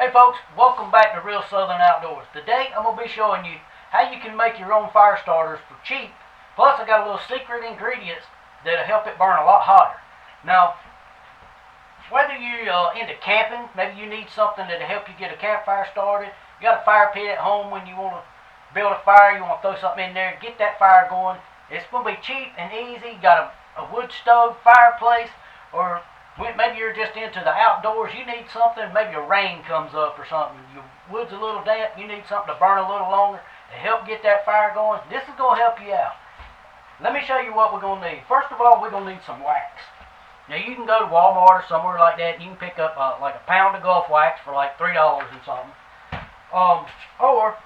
Hey folks, welcome back to Real Southern Outdoors. Today I'm going to be showing you how you can make your own fire starters for cheap. Plus I got a little secret ingredients that'll help it burn a lot hotter. Now, whether you're into camping, maybe you need something that'll help you get a campfire started. You got a fire pit at home when you want to build a fire, you want to throw something in there, get that fire going. It's going to be cheap and easy. You got a wood stove, fireplace, or maybe you're just into the outdoors, you need something, maybe a rain comes up or something, your wood's a little damp, you need something to burn a little longer to help get that fire going. This is going to help you out. Let me show you what we're going to need. First of all, we're going to need some wax. Now you can go to Walmart or somewhere like that and you can pick up like a pound of Gulf wax for like $3 and something. Or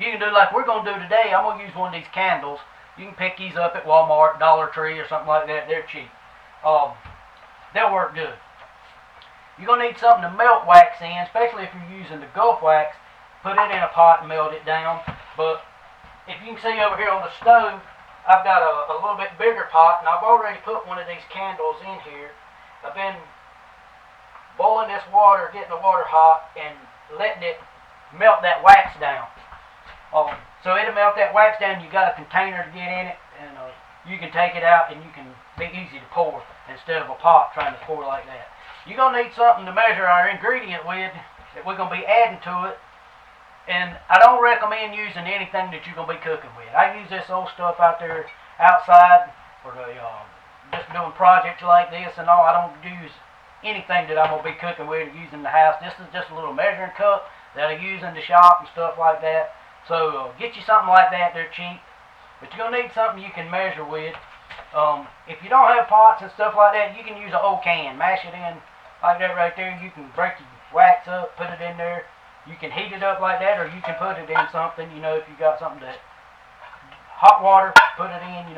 you can do like we're going to do today. I'm going to use one of these candles. You can pick these up at Walmart, Dollar Tree or something like that. They're cheap. They'll work good. You're going to need something to melt wax in, especially if you're using the Gulf wax. Put it in a pot and melt it down. But if you can see over here on the stove, I've got a little bit bigger pot, and I've already put one of these candles in here. I've been boiling this water, getting the water hot, and letting it melt that wax down. So it'll melt that wax down. You got a container to get in it, and you can take it out, and you can be easy to pour instead of a pot trying to pour like that. You're going to need something to measure our ingredient with that we're going to be adding to it. And I don't recommend using anything that you're going to be cooking with. I use this old stuff out there outside for just doing projects like this and all. I don't use anything that I'm going to be cooking with or using in the house. This is just a little measuring cup that I use in the shop and stuff like that. So get you something like that. They're cheap. But you're going to need something you can measure with. If you don't have pots and stuff like that, you can use an old can. Mash it in like that right there. You can break your wax up, put it in there. You can heat it up like that, or you can put it in something, if you got something that hot water, put it in,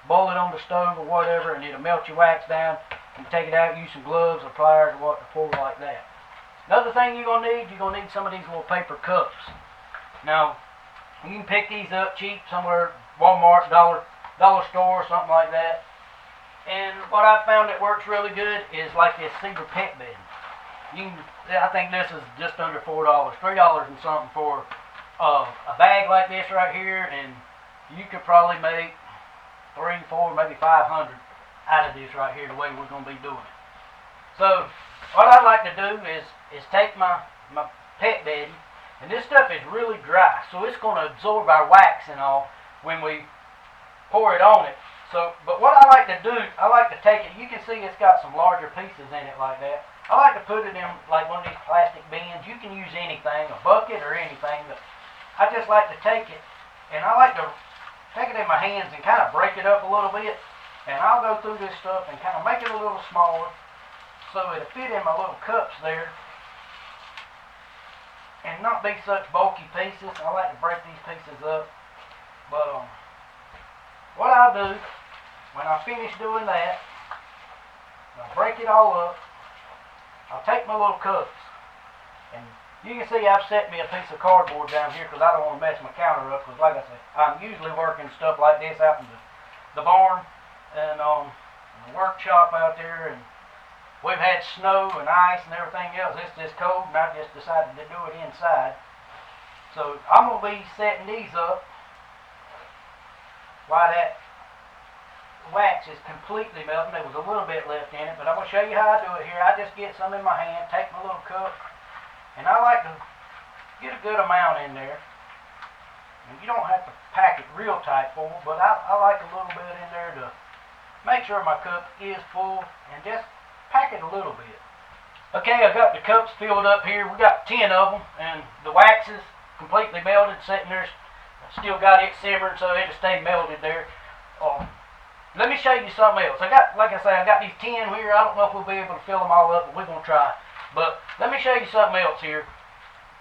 boil it on the stove or whatever, and it'll melt your wax down. You take it out, use some gloves or pliers or what to pour like that. Another thing you're going to need some of these little paper cups. Now, you can pick these up cheap somewhere, Walmart, dollar store, or something like that. And what I found that works really good is like this cedar pet bed. I think this is just under $4, $3 and something for a bag like this right here, and you could probably make 3, 4, maybe 500 out of this right here the way we're going to be doing it. So what I like to do is take my pet bedding, and this stuff is really dry, so it's going to absorb our wax and all when we pour it on it. But what I like to do, I like to take it, you can see it's got some larger pieces in it like that. I like to put it in like one of these plastic bins. You can use anything, a bucket or anything, but I just like to take it, and I like to take it in my hands and kind of break it up a little bit, and I'll go through this stuff and kind of make it a little smaller so it'll fit in my little cups there and not be such bulky pieces. I like to break these pieces up, but what I'll do when I finish doing that, I'll break it all up. I'll take my little cups, and you can see I've set me a piece of cardboard down here because I don't want to mess my counter up, because like I said, I'm usually working stuff like this out in the barn and in the workshop out there, and we've had snow and ice and everything else. It's just cold, and I just decided to do it inside. So I'm going to be setting these up while that wax is completely melting. There was a little bit left in it, but I'm going to show you how I do it here. I just get some in my hand, take my little cup, and I like to get a good amount in there. And you don't have to pack it real tight full, but I like a little bit in there to make sure my cup is full, and just pack it a little bit. Okay, I got the cups filled up here. We got 10 of them, and the wax is completely melted, sitting there. Still got it simmering, so it'll stay melted there. Let me show you something else. Like I say, I got these 10 here. I don't know if we'll be able to fill them all up, but we're going to try. But let me show you something else here.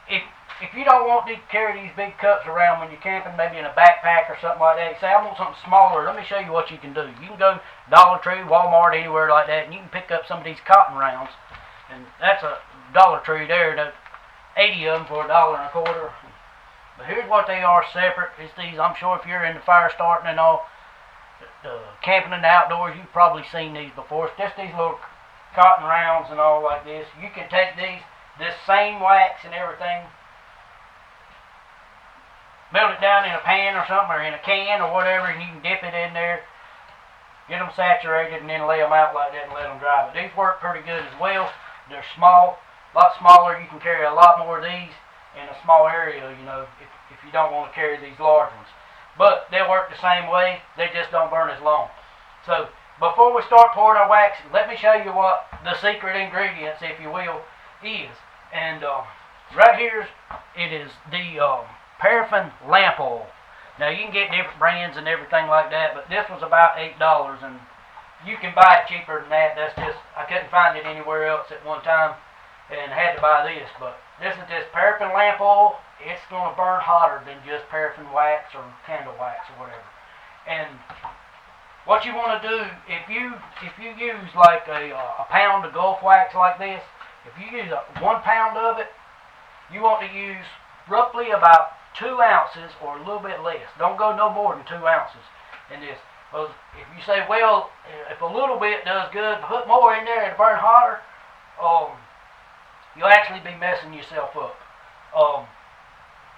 If you don't want to carry these big cups around when you're camping, maybe in a backpack or something like that, you say, I want something smaller, let me show you what you can do. You can go Dollar Tree, Walmart, anywhere like that, and you can pick up some of these cotton rounds. And that's a Dollar Tree there. 80 of them for $1.25. But here's what they are separate. It's these. I'm sure if you're into fire starting and all, camping in the outdoors, you've probably seen these before. It's just these little cotton rounds and all like this. You can take these this same wax and everything, melt it down in a pan or something, or in a can or whatever, and you can dip it in there, get them saturated, and then lay them out like that and let them dry. But these work pretty good as well. They're small, a lot smaller. You can carry a lot more of these in a small area, you know, if you don't want to carry these large ones. But they'll work the same way. They just don't burn as long. So before we start pouring our wax, let me show you what the secret ingredients, if you will, is. And right here, it is the paraffin lamp oil. Now you can get different brands and everything like that, but this was about $8, and you can buy it cheaper than that. That's just, I couldn't find it anywhere else at one time, and had to buy this. But this is just paraffin lamp oil. It's going to burn hotter than just paraffin wax or candle wax or whatever. And what you want to do, if you use like a pound of Gulf wax like this, if you use 1 pound of it, you want to use roughly about 2 ounces or a little bit less. Don't go no more than 2 ounces in this. Because if you say, well, if a little bit does good, put more in there and burn hotter, you'll actually be messing yourself up.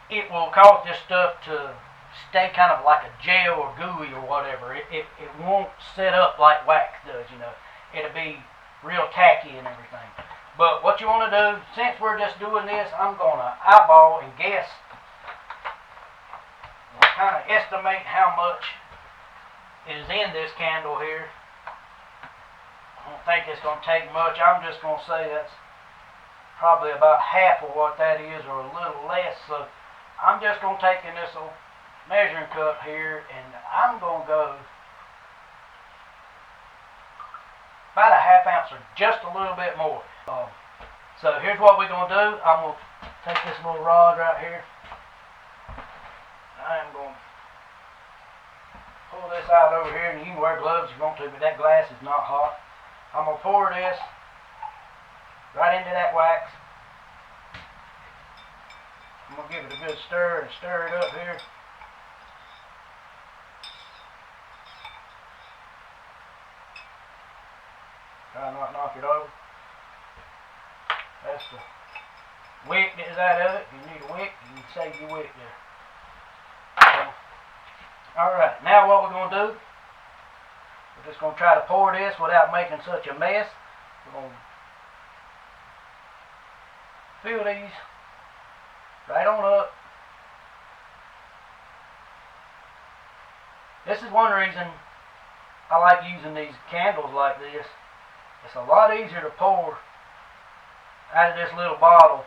It will cause this stuff to stay kind of like a gel or gooey or whatever. It won't set up like wax does, you know. It'll be real tacky and everything. But what you want to do, since we're just doing this, I'm going to eyeball and guess, kind of estimate how much is in this candle here. I don't think it's going to take much. I'm just going to say that's probably about half of what that is, or a little less. So I'm just going to take in this old measuring cup here, and I'm going to go about a half ounce or just a little bit more. So here's what we're going to do. I'm going to take this little rod right here. I am going to pull this out over here, and you can wear gloves if you want to, but that glass is not hot. I'm going to pour this right into that wax. I'm going to give it a good stir and stir it up here. Try not to knock it over. That's the wick that is out of it. If you need a wick, you can save your wick there. Alright, now what we're going to do, we're just going to try to pour this without making such a mess. We're going to fill these right on up. This is one reason I like using these candles like this. It's a lot easier to pour out of this little bottle.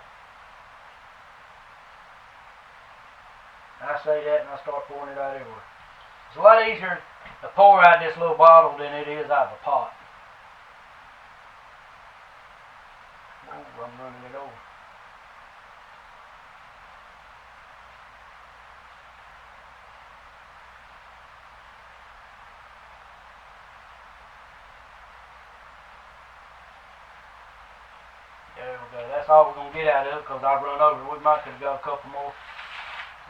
I say that and I start pouring it out everywhere. It's a lot easier to pour out of this little bottle than it is out of a pot. Oh, I'm running it over. There we go. That's all we're going to get out of it because I've run over. We might could have got a couple more.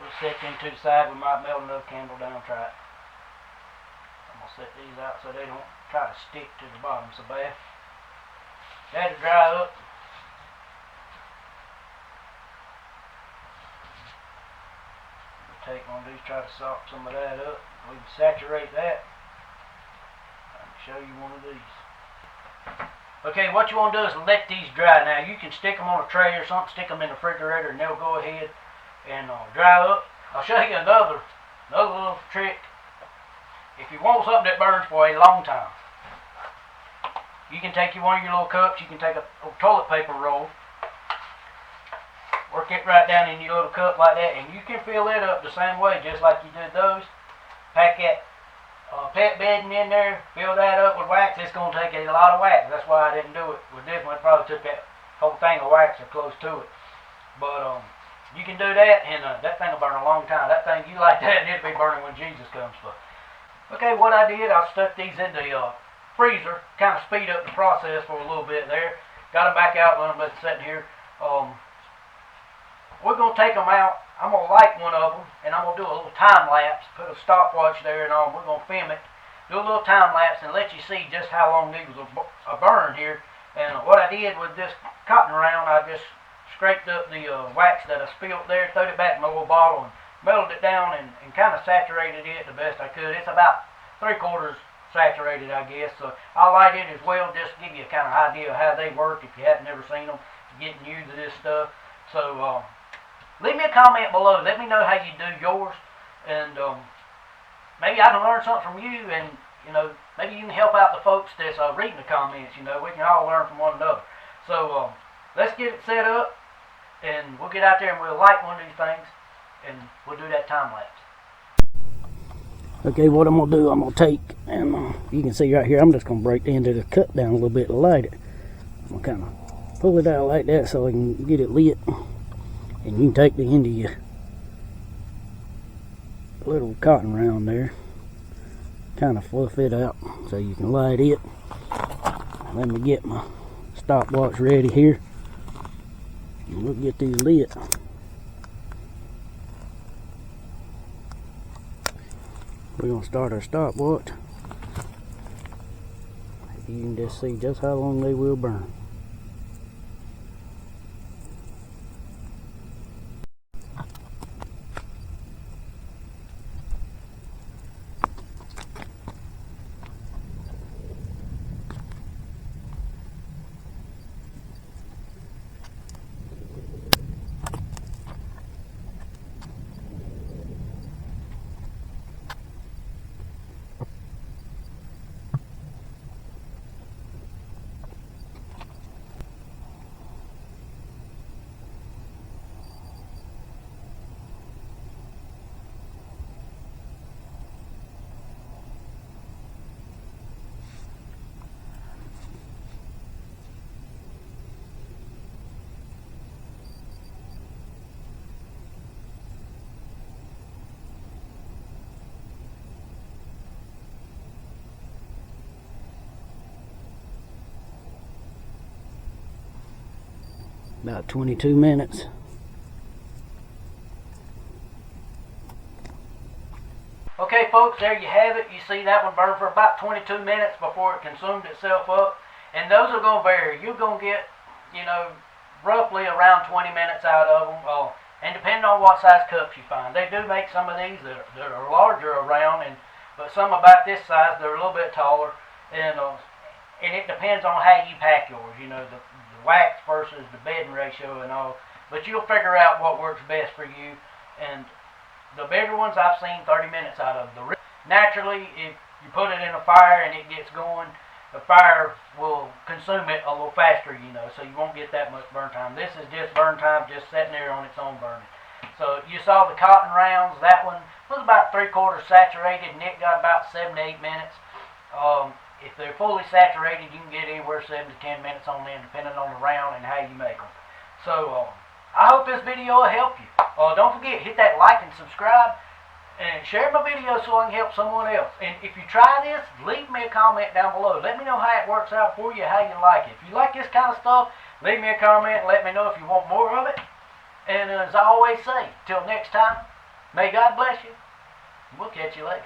We'll set them to the side. We might melt another candle down. Try it. I'm going to set these out so they don't try to stick to the bottom so bad. Let it dry up. We'll take one of these, try to salt some of that up. We can saturate that. I can show you one of these. Okay, what you want to do is let these dry. Now, you can stick them on a tray or something, stick them in the refrigerator, and they'll go ahead and dry up. I'll show you another little trick. If you want something that burns for a long time, you can take one of your little cups, you can take a toilet paper roll, work it right down in your little cup like that, and you can fill it up the same way, just like you did those. Pack that pet bedding in there, fill that up with wax. It's going to take a lot of wax. That's why I didn't do it with this one. It probably took that whole thing of wax or close to it. But you can do that, and that thing will burn a long time. That thing, you like that, and it'll be burning when Jesus comes. But okay, what I did, I stuck these in the freezer, kind of speed up the process for a little bit there. Got them back out, let them sitting here. We're going to take them out. I'm going to light one of them, and I'm going to do a little time lapse, put a stopwatch there and on. We're going to film it, do a little time lapse, and let you see just how long these will burn here. And what I did with this cotton round, I just scraped up the wax that I spilled there, throwed it back in my little bottle, and melted it down and kind of saturated it the best I could. It's about 3/4 saturated, I guess. So I light it as well, just to give you a kind of idea of how they work if you haven't never seen them, getting new to this stuff. So leave me a comment below. Let me know how you do yours, and maybe I can learn something from you, and maybe you can help out the folks that's reading the comments. We can all learn from one another. So let's get it set up, and we'll get out there and we'll light one of these things, and we'll do that time lapse. Okay, what I'm going to do, I'm going to take, and you can see right here, I'm just going to break the end of the cut down a little bit to light it. I'm going to kind of pull it out like that so I can get it lit. And you can take the end of your little cotton round there, kind of fluff it out so you can light it. Let me get my stopwatch ready here, and we'll get these lit. We're going to start our stopwatch. You can just see just how long they will burn. About 22 minutes. Okay folks, there you have it. You see that one burned for about 22 minutes before it consumed itself up. And those are going to vary. You're going to get, roughly around 20 minutes out of them. And depending on what size cups you find. They do make some of these that are larger around, but some about this size, they're a little bit taller. And it depends on how you pack yours, the wax versus the bedding ratio and all. But you'll figure out what works best for you. And the bigger ones I've seen 30 minutes out of. Naturally, if you put it in a fire and it gets going, the fire will consume it a little faster, so you won't get that much burn time. This is just burn time just sitting there on its own burning. So you saw the cotton rounds. That one was about 3/4 saturated, and it got about 7 to 8 minutes. If they're fully saturated, you can get anywhere 7 to 10 minutes on them, depending on the round and how you make them. So I hope this video will help you. Don't forget, hit that like and subscribe, and share my video so I can help someone else. And if you try this, leave me a comment down below. Let me know how it works out for you, how you like it. If you like this kind of stuff, leave me a comment and let me know if you want more of it. And as I always say, till next time, may God bless you. We'll catch you later.